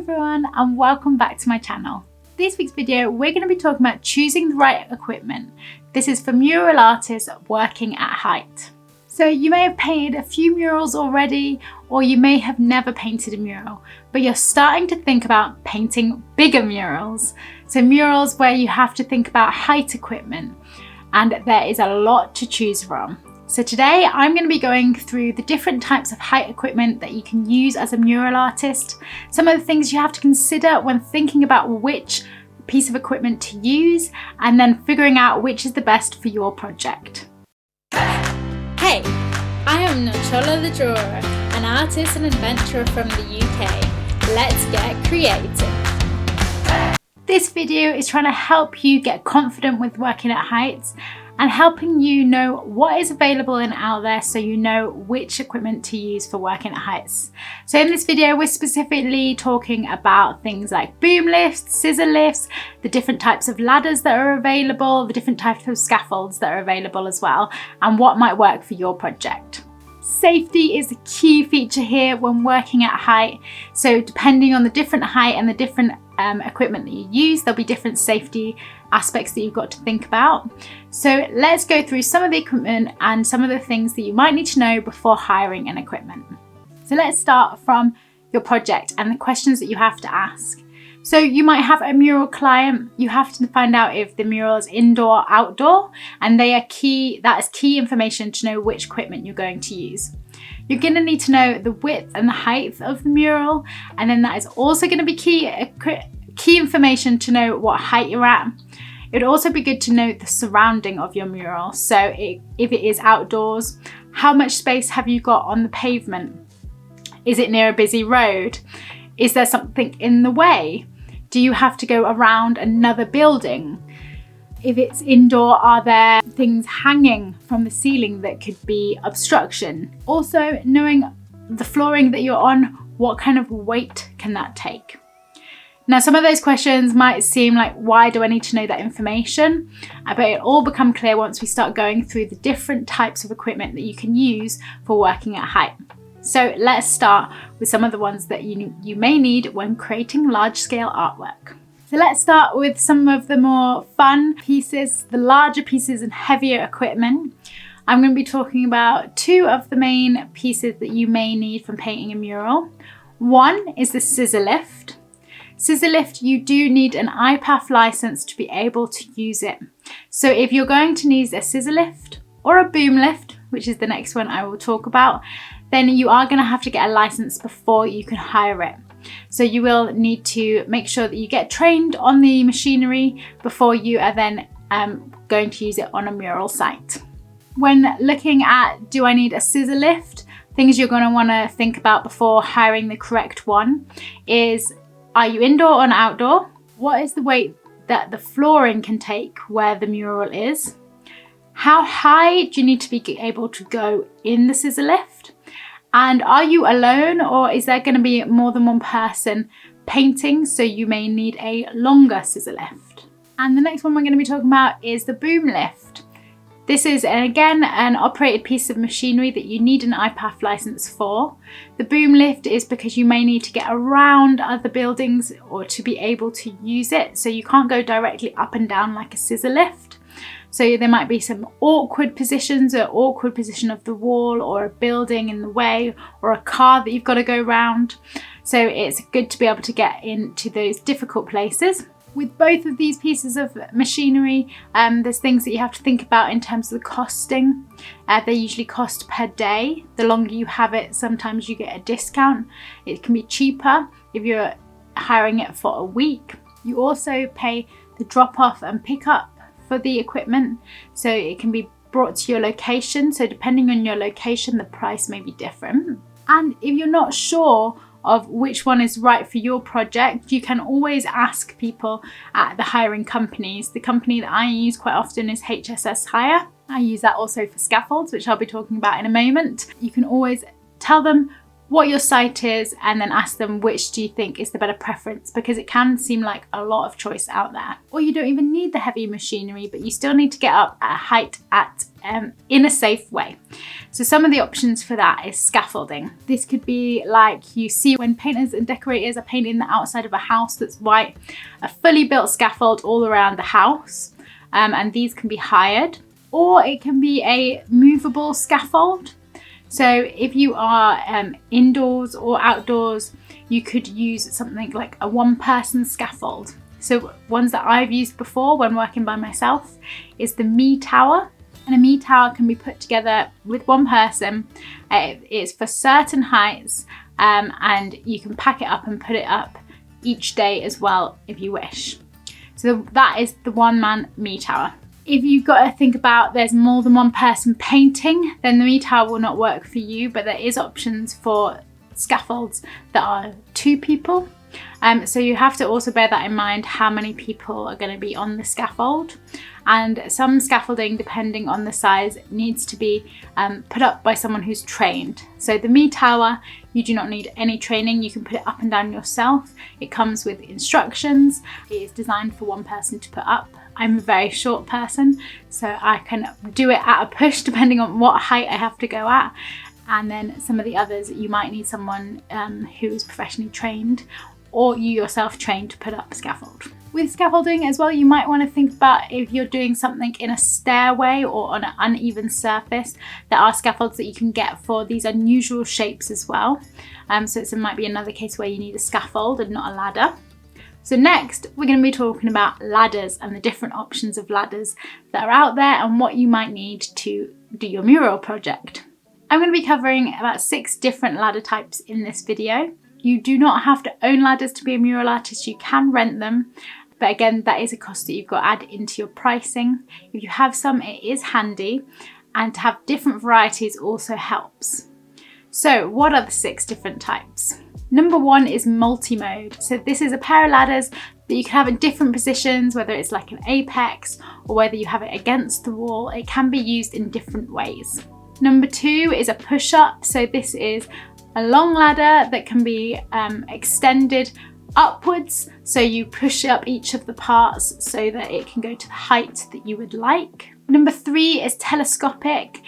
everyone and welcome back to my channel. This week's video we're going to be talking about choosing the right equipment. This is for mural artists working at height. So you may have painted a few murals already, or you may have never painted a mural, but you're starting to think about painting bigger murals. So murals where you have to think about height equipment, and there is a lot to choose from. So today I'm going to be going through the different types of height equipment that you can use as a mural artist, some of the things you have to consider when thinking about which piece of equipment to use, and then figuring out which is the best for your project. Hey, I am Nocciola the drawer, an artist and adventurer from the UK. Let's get creative. This video is trying to help you get confident with working at heights and helping you know what is available and out there so you know which equipment to use for working at heights. So in this video we're specifically talking about things like boom lifts, scissor lifts, the different types of ladders that are available, the different types of scaffolds that are available as well, and what might work for your project. Safety is a key feature here when working at height. So depending on the different height and the different equipment that you use, there'll be different safety aspects that you've got to think about. So let's go through some of the equipment and some of the things that you might need to know before hiring an equipment. So let's start from your project and the questions that you have to ask. So you might have a mural client. You have to find out if the mural is indoor or outdoor, and they are key. That is key information to know which equipment you're going to use. You're going to need to know the width and the height of the mural, and then that is also going to be key information to know what height you're at. It would also be good to know the surrounding of your mural. So if it is outdoors, how much space have you got on the pavement? Is it near a busy road? Is there something in the way? Do you have to go around another building? If it's indoor, are there things hanging from the ceiling that could be obstruction? Also, knowing the flooring that you're on, what kind of weight can that take? Now, some of those questions might seem like, why do I need to know that information? But it'll all become clear once we start going through the different types of equipment that you can use for working at height. So let's start with some of the ones that you may need when creating large-scale artwork. So let's start with some of the more fun pieces, the larger pieces and heavier equipment. I'm going to be talking about two of the main pieces that you may need from painting a mural. One is the scissor lift. Scissor lift, you do need an IPAF license to be able to use it. So if you're going to need a scissor lift or a boom lift, which is the next one I will talk about, then you are going to have to get a license before you can hire it. So you will need to make sure that you get trained on the machinery before you are then going to use it on a mural site. When looking at, do I need a scissor lift? Things you're going to want to think about before hiring the correct one is, are you indoor or outdoor? What is the weight that the flooring can take where the mural is? How high do you need to be able to go in the scissor lift? And are you alone, or is there going to be more than one person painting? So you may need a longer scissor lift. And the next one we're going to be talking about is the boom lift. This is, again, an operated piece of machinery that you need an IPAF license for. The boom lift is because you may need to get around other buildings or to be able to use it. So you can't go directly up and down like a scissor lift. So there might be some awkward positions, or awkward position of the wall or a building in the way, or a car that you've got to go around. So it's good to be able to get into those difficult places. With both of these pieces of machinery, there's things that you have to think about in terms of the costing. They usually cost per day. The longer you have it, sometimes you get a discount. It can be cheaper if you're hiring it for a week. You also pay the drop off and pick up for the equipment, so it can be brought to your location. So depending on your location, the price may be different. And if you're not sure of which one is right for your project, you can always ask people at the hiring companies. The company that I use quite often is HSS Hire. I use that also for scaffolds, which I'll be talking about in a moment. You can always tell them what your site is, and then ask them which do you think is the better preference, because it can seem like a lot of choice out there. Or you don't even need the heavy machinery, but you still need to get up at a height in a safe way. So some of the options for that is scaffolding. This could be like you see when painters and decorators are painting the outside of a house that's white, a fully built scaffold all around the house, and these can be hired. Or it can be a movable scaffold. So if you are indoors or outdoors, you could use something like a one-person scaffold. So ones that I've used before when working by myself is the Me Tower. And a Me Tower can be put together with one person. It's for certain heights, and you can pack it up and put it up each day as well if you wish. So that is the one-man Me Tower. If you've got to think about there's more than one person painting, then the Me Tower will not work for you, but there is options for scaffolds that are 2 people. So you have to also bear that in mind, how many people are going to be on the scaffold. And some scaffolding, depending on the size, needs to be put up by someone who's trained. So the Me Tower, you do not need any training. You can put it up and down yourself. It comes with instructions. It is designed for one person to put up. I'm a very short person, so I can do it at a push depending on what height I have to go at. And then some of the others, you might need someone who is professionally trained, or you yourself trained to put up a scaffold. With scaffolding as well, you might want to think about if you're doing something in a stairway or on an uneven surface, there are scaffolds that you can get for these unusual shapes as well. So it might be another case where you need a scaffold and not a ladder. So next, we're going to be talking about ladders and the different options of ladders that are out there and what you might need to do your mural project. I'm going to be covering about 6 different ladder types in this video. You do not have to own ladders to be a mural artist, you can rent them. But again, that is a cost that you've got to add into your pricing. If you have some, it is handy, and to have different varieties also helps. So what are the 6 different types? Number 1 is multi-mode. So this is a pair of ladders that you can have in different positions, whether it's like an apex or whether you have it against the wall. It can be used in different ways. Number 2 is a push-up. So this is a long ladder that can be extended upwards. So you push up each of the parts so that it can go to the height that you would like. Number 3 is telescopic.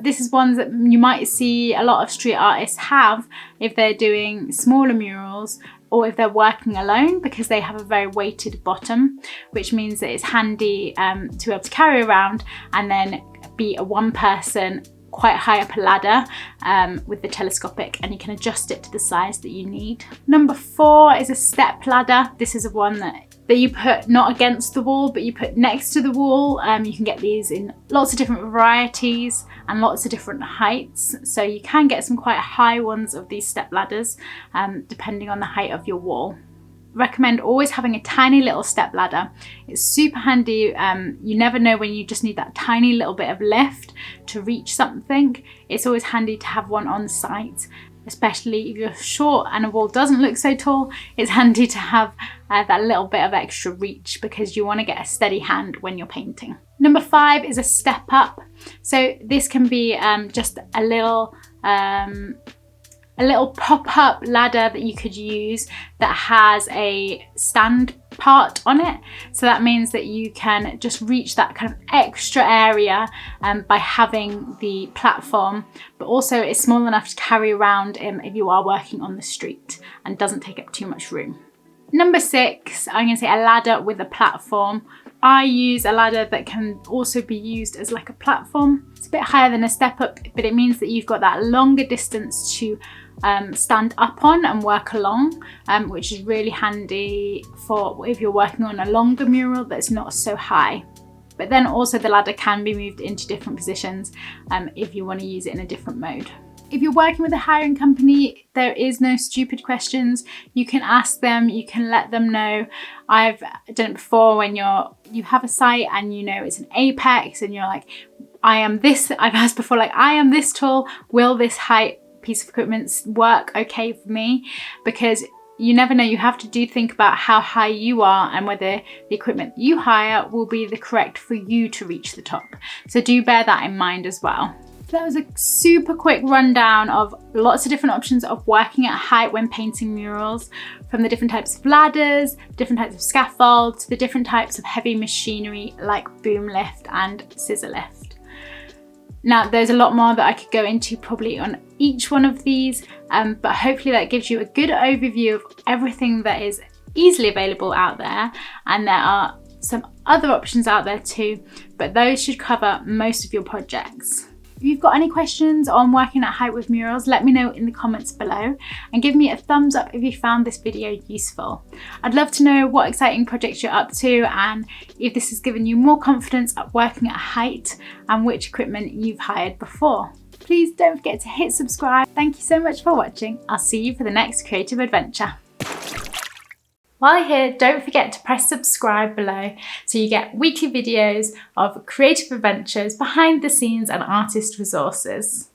This is ones that you might see a lot of street artists have if they're doing smaller murals or if they're working alone, because they have a very weighted bottom, which means that it's handy to be able to carry around and then be a one person quite high up a ladder with the telescopic, and you can adjust it to the size that you need. Number 4 is a step ladder. This is a one that you put not against the wall, but you put next to the wall. You can get these in lots of different varieties and lots of different heights. So you can get some quite high ones of these step ladders, depending on the height of your wall. Recommend always having a tiny little step ladder. It's super handy. You never know when you just need that tiny little bit of lift to reach something. It's always handy to have one on site, especially if you're short and a wall doesn't look so tall. It's handy to have that little bit of extra reach, because you want to get a steady hand when you're painting. Number 5 is a step up. So this can be just a little pop-up ladder that you could use that has a stand part on it. So that means that you can just reach that kind of extra area by having the platform, but also it's small enough to carry around if you are working on the street and doesn't take up too much room. Number 6, I'm going to say a ladder with a platform. I use a ladder that can also be used as like a platform. It's a bit higher than a step up, but it means that you've got that longer distance to stand up on and work along, which is really handy for if you're working on a longer mural that's not so high. But then also the ladder can be moved into different positions if you want to use it in a different mode. If you're working with a hiring company, there is no stupid questions. You can ask them, you can let them know. I've done it before when you have a site and you know it's an apex and you're like, I've asked before, like, I am this tall, will this height piece of equipment work okay for me? Because you never know, you have to think about how high you are and whether the equipment you hire will be the correct for you to reach the top. So do bear that in mind as well. That was a super quick rundown of lots of different options of working at height when painting murals, from the different types of ladders, different types of scaffold, to the different types of heavy machinery like boom lift and scissor lift. Now, there's a lot more that I could go into probably on each one of these, but hopefully that gives you a good overview of everything that is easily available out there. And there are some other options out there too, but those should cover most of your projects. If you've got any questions on working at height with murals, let me know in the comments below, and give me a thumbs up if you found this video useful. I'd love to know what exciting projects you're up to, and if this has given you more confidence at working at height, and which equipment you've hired before. Please don't forget to hit subscribe. Thank you so much for watching. I'll see you for the next creative adventure. While you're here, don't forget to press subscribe below so you get weekly videos of creative adventures, behind the scenes and artist resources.